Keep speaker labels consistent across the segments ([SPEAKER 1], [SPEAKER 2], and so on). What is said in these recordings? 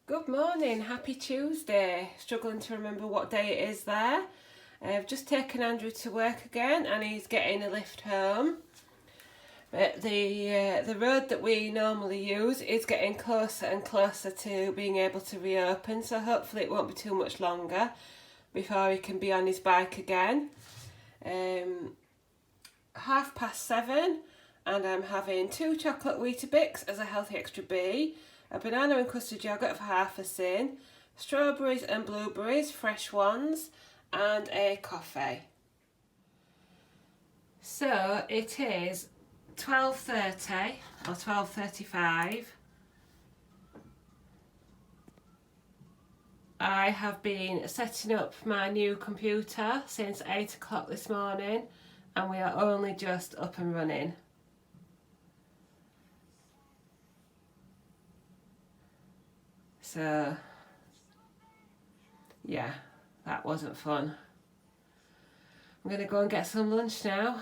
[SPEAKER 1] Good morning, happy Tuesday. Struggling to remember what day it is there. I've just taken Andrew to work again and he's getting a lift home. But the road that we normally use is getting closer and closer to being able to reopen, so hopefully it won't be too much longer before he can be on his bike again. 7:30 and I'm having 2 chocolate Weetabix as a healthy extra B, a banana and custard yoghurt for half a sin, strawberries and blueberries, fresh ones, and a coffee. So it is 12:30 or 12:35. I have been setting up my new computer since 8 o'clock this morning and we are only just up and running. So, yeah, that wasn't fun. I'm going to go and get some lunch now.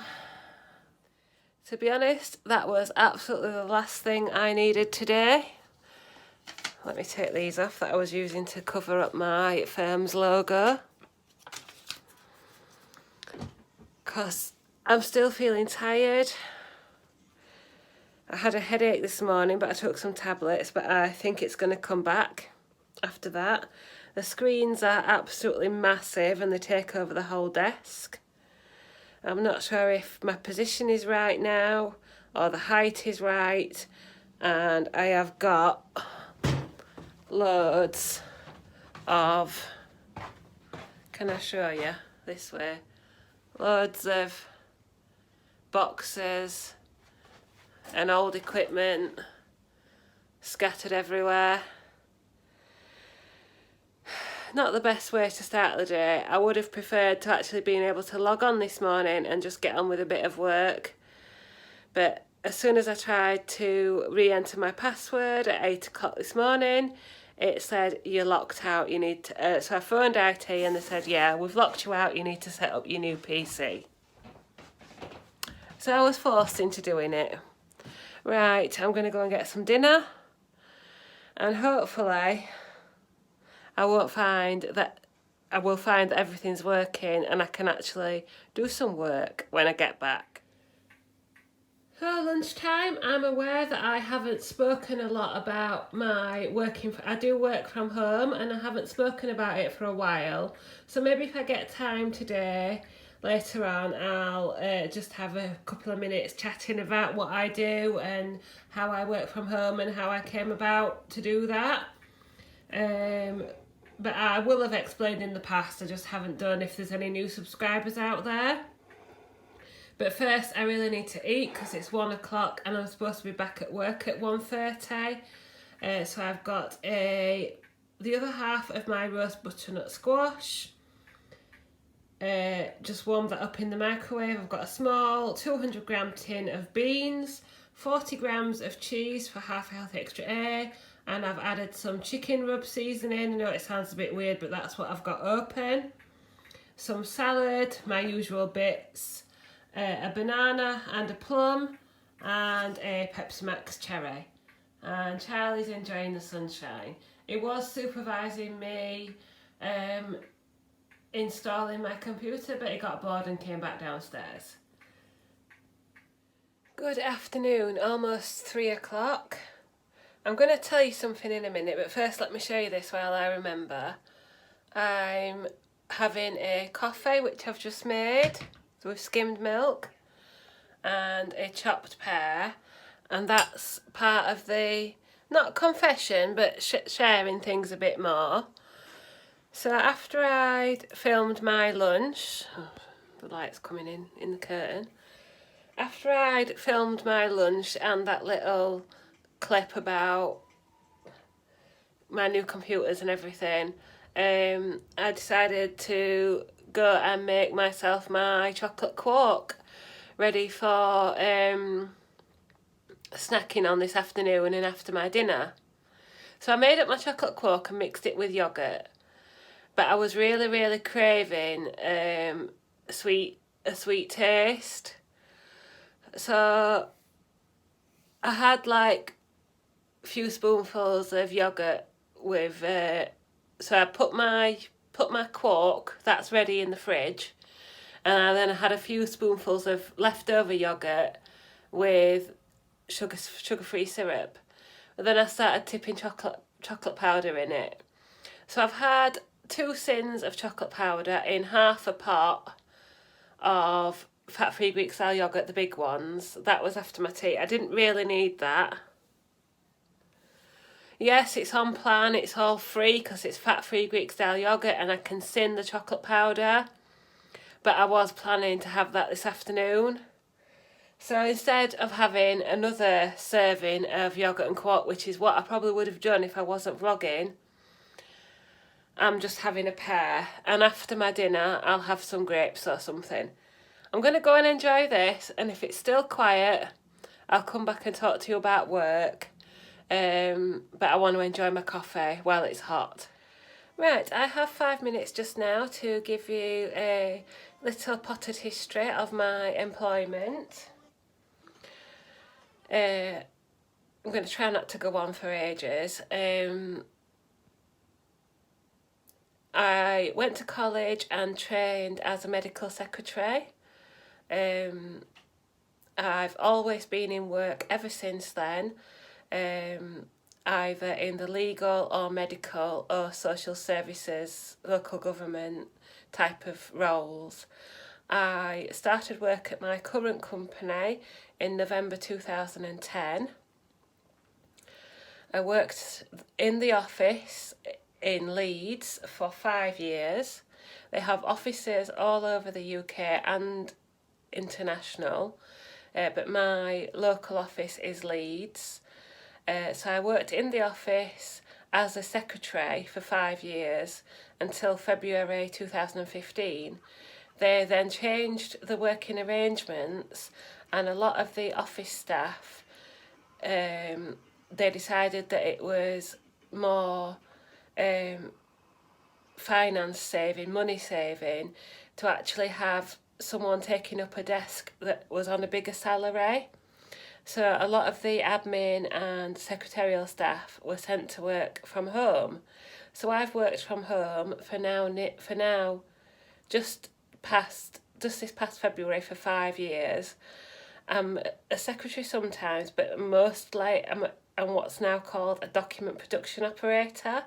[SPEAKER 1] To be honest, that was absolutely the last thing I needed today. Let me take these off that I was using to cover up my firm's logo. Because I'm still feeling tired. I had a headache this morning, but I took some tablets, but I think it's going to come back after that. The screens are absolutely massive and they take over the whole desk. I'm not sure if my position is right now or the height is right, and I have got loads of, can I show you this way? Loads of boxes and old equipment scattered everywhere. Not the best way to start the day. I would have preferred to actually being able to log on this morning and just get on with a bit of work. But as soon as I tried to re-enter my password at 8 o'clock this morning, it said you're locked out, you need to, so I phoned IT and they said, yeah, we've locked you out, you need to set up your new PC. So I was forced into doing it. Right, I'm going to go and get some dinner and hopefully I will find that everything's working and I can actually do some work when I get back. So lunchtime, I'm aware that I haven't spoken a lot about my I do work from home and I haven't spoken about it for a while. So maybe if I get time today, later on, I'll just have a couple of minutes chatting about what I do and how I work from home and how I came about to do that. But I will have explained in the past, I just haven't done if there's any new subscribers out there. But first I really need to eat because it's 1 o'clock and I'm supposed to be back at work at 1:30. So I've got the other half of my roast butternut squash. Just warmed that up in the microwave. I've got a small 200-gram tin of beans, 40 grams of cheese for half a healthy extra A, and I've added some chicken rub seasoning. I know it sounds a bit weird, but that's what I've got open. Some salad, my usual bits, a banana and a plum, and a Pepsi Max cherry. And Charlie's enjoying the sunshine. He was supervising me installing my computer, but he got bored and came back downstairs. Good afternoon, almost 3 o'clock. I'm going to tell you something in a minute, but first let me show you this while I remember. I'm having a coffee which I've just made with skimmed milk and a chopped pear, and that's part of the, not confession, but sharing things a bit more. So after I'd filmed my lunch, the light's coming in the curtain. After I'd filmed my lunch and that little clip about my new computers and everything, I decided to go and make myself my chocolate quark ready for snacking on this afternoon and after my dinner. So I made up my chocolate quark and mixed it with yoghurt, but I was really craving a sweet taste. So I had like a few spoonfuls of yoghurt with so I put my quark that's ready in the fridge, and then I had a few spoonfuls of leftover yogurt with sugar-free syrup. But then I started tipping chocolate powder in it. So I've had 2 sins of chocolate powder in half a pot of fat-free Greek style yogurt, the big ones. That was after my tea. I didn't really need that. Yes, it's on plan, it's all free because it's fat-free Greek style yogurt and I can sin the chocolate powder. But I was planning to have that this afternoon. So instead of having another serving of yogurt and quark, which is what I probably would have done if I wasn't vlogging, I'm just having a pear. And after my dinner, I'll have some grapes or something. I'm going to go and enjoy this, and if it's still quiet, I'll come back and talk to you about work. But I want to enjoy my coffee while it's hot. Right, I have 5 minutes just now to give you a little potted history of my employment. I'm going to try not to go on for ages. I went to college and trained as a medical secretary. I've always been in work ever since then, either in the legal or medical or social services, local government type of roles. I started work at my current company in November 2010. I worked in the office in Leeds for 5 years. They have offices all over the UK and international, but my local office is Leeds. So I worked in the office as a secretary for 5 years until February 2015. They then changed the working arrangements, and a lot of the office staff, they decided that it was more finance saving, money saving, to actually have someone taking up a desk that was on a bigger salary. So a lot of the admin and secretarial staff were sent to work from home. So I've worked from home for now just this past February for 5 years. I'm a secretary sometimes, but mostly I'm what's now called a document production operator.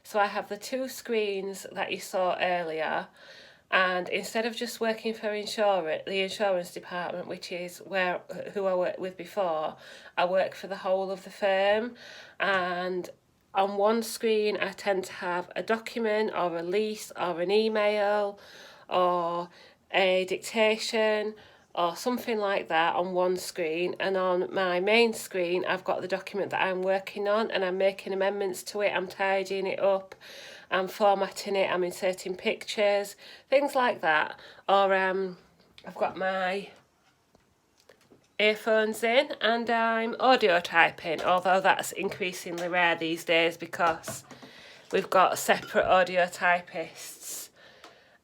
[SPEAKER 1] So I have the 2 screens that you saw earlier, and instead of just working for the insurance department, which is who I worked with before, I work for the whole of the firm. And on one screen I tend to have a document or a lease or an email or a dictation or something like that on one screen, and on my main screen I've got the document that I'm working on, and I'm making amendments to it, I'm tidying it up, I'm formatting it, I'm inserting pictures, things like that. Or I've got my earphones in and I'm audio typing, although that's increasingly rare these days because we've got separate audio typists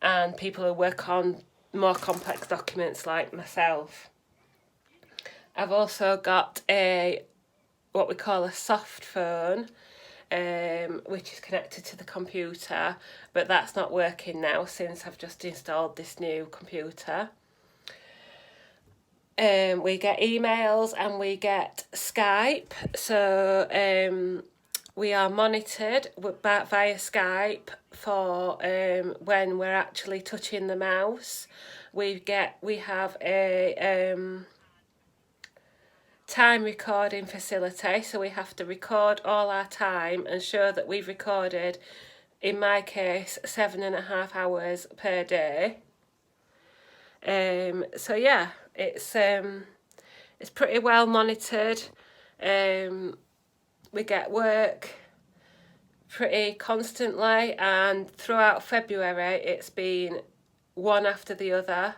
[SPEAKER 1] and people who work on more complex documents like myself. I've also got what we call a soft phone, which is connected to the computer, but that's not working now since I've just installed this new computer. We get emails and we get Skype, so we are monitored via Skype for when we're actually touching the mouse. We have a time recording facility, so we have to record all our time and show that we've recorded, in my case, 7.5 hours per day. So yeah, it's pretty well monitored. We get work pretty constantly, and throughout February it's been one after the other,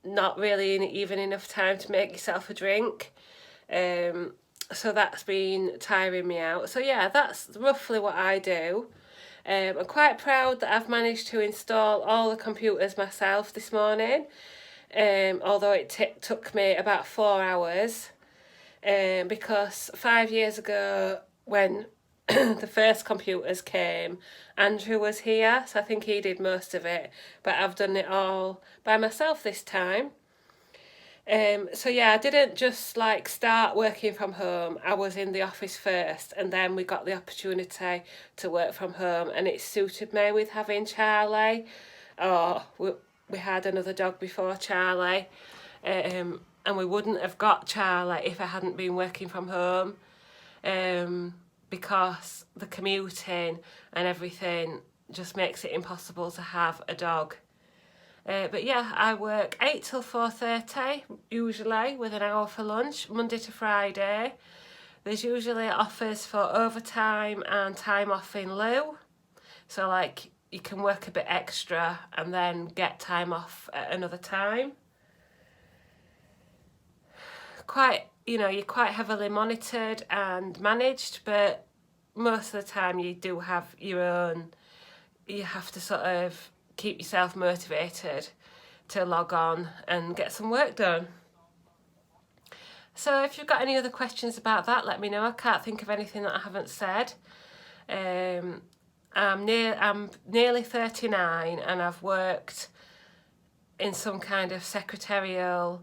[SPEAKER 1] not really even enough time to make yourself a drink. So that's been tiring me out. So yeah, that's roughly what I do. I'm quite proud that I've managed to install all the computers myself this morning, although it took me about 4 hours, because 5 years ago, when the first computers came, Andrew was here, so I think he did most of it, but I've done it all by myself this time. So yeah, I didn't just like start working from home. I was in the office first, and then we got the opportunity to work from home, and it suited me with having Charlie. Oh, we had another dog before Charlie, and we wouldn't have got Charlie if I hadn't been working from home, because the commuting and everything just makes it impossible to have a dog. But yeah, I work 8 till 4:30 usually, with an hour for lunch, Monday to Friday. There's usually offers for overtime and time off in lieu. So like you can work a bit extra and then get time off at another time. You're quite heavily monitored and managed, but most of the time you do have your own. You have to sort of keep yourself motivated to log on and get some work done. So if you've got any other questions about that, let me know. I can't think of anything that I haven't said. I'm nearly 39, and I've worked in some kind of secretarial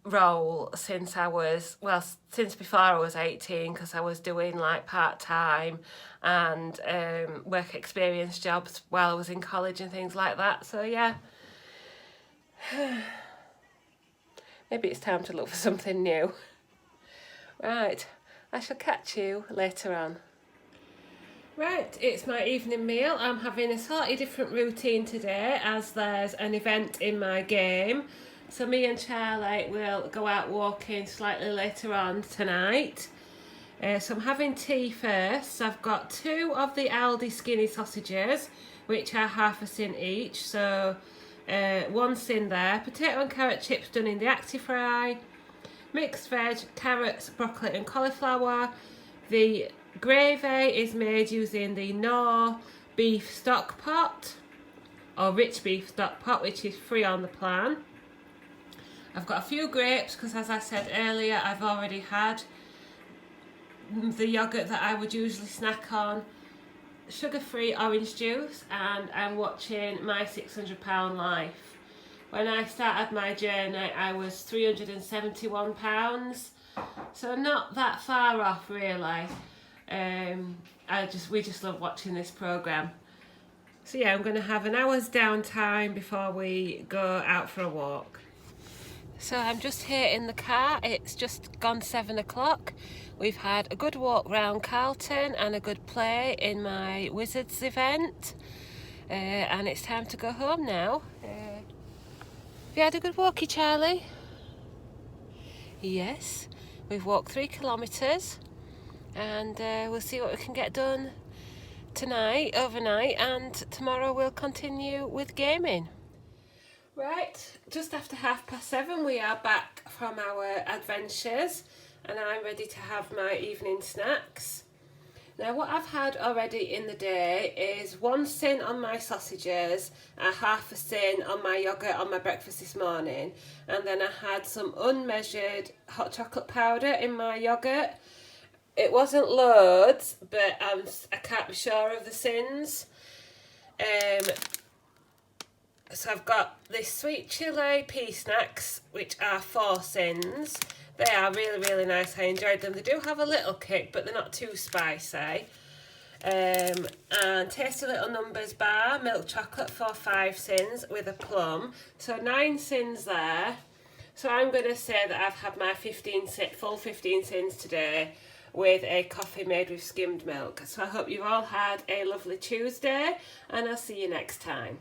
[SPEAKER 1] role since before I was 18, because I was doing like part-time and work experience jobs while I was in college and things like that. So yeah, maybe it's time to look for something new. Right, I shall catch you later on. Right, it's my evening meal. I'm having a slightly different routine today, as there's an event in my game. So me and Charlie will go out walking slightly later on tonight. So I'm having tea first. So I've got 2 of the Aldi skinny sausages, which are half a sin each. So 1 sin there. Potato and carrot chips done in the Actifry. Mixed veg, carrots, broccoli and cauliflower. The gravy is made using the Knorr beef stock pot, or rich beef stock pot, which is free on the plan. I've got a few grapes because, as I said earlier, I've already had the yoghurt that I would usually snack on, sugar-free orange juice, and I'm watching My 600 Pound Life. When I started my journey, I was 371 pounds, so not that far off really. We just love watching this programme. So yeah, I'm going to have an hour's downtime before we go out for a walk. So I'm just here in the car. It's just gone 7 o'clock. We've had a good walk round Carlton and a good play in my Wizards event, and it's time to go home now. Have you had a good walkie, Charlie? Yes, we've walked 3 kilometres, and we'll see what we can get done tonight, overnight, and tomorrow we'll continue with gaming. Right, just after 7:30 we are back from our adventures, and I'm ready to have my evening snacks. Now what I've had already in the day is 1 sin on my sausages, and half a sin on my yoghurt on my breakfast this morning, and then I had some unmeasured hot chocolate powder in my yoghurt. It wasn't loads, but I can't be sure of the sins. So I've got this sweet chilli pea snacks, which are 4 sins. They are really, really nice. I enjoyed them. They do have a little kick, but they're not too spicy. And Tasty Little Numbers bar, milk chocolate for 5 sins with a plum. So 9 sins there. So I'm going to say that I've had my full 15 sins today with a coffee made with skimmed milk. So I hope you've all had a lovely Tuesday, and I'll see you next time.